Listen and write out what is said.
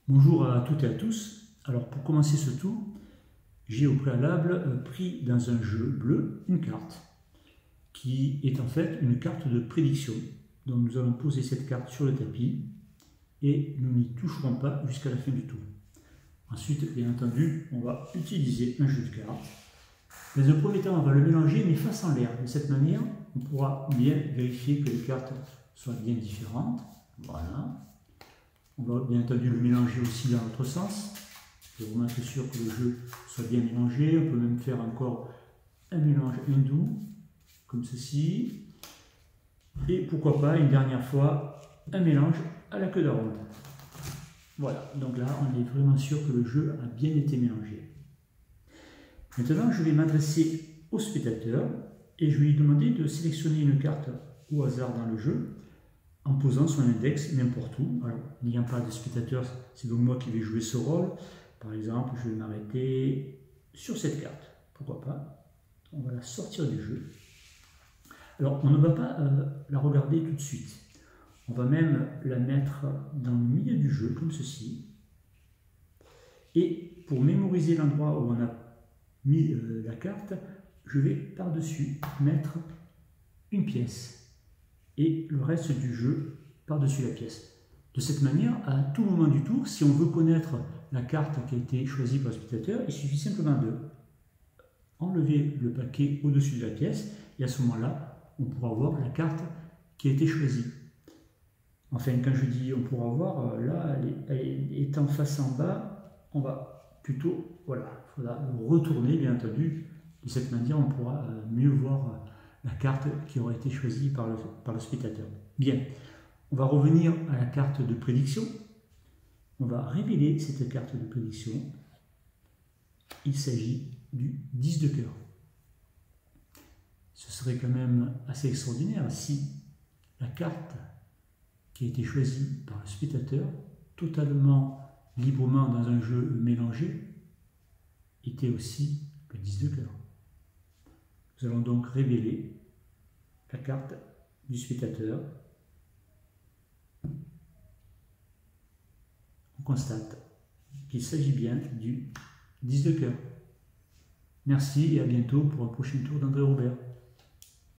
Bonjour à toutes et à tous. Alors pour commencer ce tour, j'ai au préalable pris dans un jeu bleu une carte qui est en fait une carte de prédiction. Donc nous allons poser cette carte sur le tapis et nous n'y toucherons pas jusqu'à la fin du tour. Ensuite, bien entendu, on va utiliser un jeu de cartes. Dans un premier temps, on va le mélanger mais face en l'air. De cette manière, on pourra bien vérifier que les cartes soient bien différentes. Voilà. On va bien entendu le mélanger aussi dans l'autre sens. Il faut vraiment être sûr que le jeu soit bien mélangé. On peut même faire encore un mélange hindou, comme ceci. Et pourquoi pas, une dernière fois, un mélange à la queue de ronde. Voilà, donc là, on est vraiment sûr que le jeu a bien été mélangé. Maintenant, je vais m'adresser au spectateur et je vais lui demander de sélectionner une carte au hasard dans le jeu en posant son index n'importe où. Alors, n'ayant pas de spectateur, c'est donc moi qui vais jouer ce rôle. Par exemple, je vais m'arrêter sur cette carte. Pourquoi pas? On va la sortir du jeu. Alors, on ne va pas la regarder tout de suite. On va même la mettre dans le milieu du jeu, comme ceci. Et pour mémoriser l'endroit où on a mis la carte, je vais par-dessus mettre une pièce et le reste du jeu par-dessus la pièce. De cette manière, à tout moment du tour, si on veut connaître la carte qui a été choisie par le spectateur, il suffit simplement de enlever le paquet au-dessus de la pièce et à ce moment-là, on pourra voir la carte qui a été choisie. Enfin, quand je dis on pourra voir, là, elle est en face en bas, on va plutôt, voilà, il faudra retourner, bien entendu. De cette manière, on pourra mieux voir la carte qui aura été choisie par le spectateur. Bien, on va revenir à la carte de prédiction. On va révéler cette carte de prédiction. Il s'agit du 10 de cœur. Ce serait quand même assez extraordinaire si la carte qui a été choisie par le spectateur, totalement librement dans un jeu mélangé, était aussi le 10 de cœur. Nous allons donc révéler la carte du spectateur. On constate qu'il s'agit bien du 10 de cœur. Merci et à bientôt pour un prochain tour d'André Robert.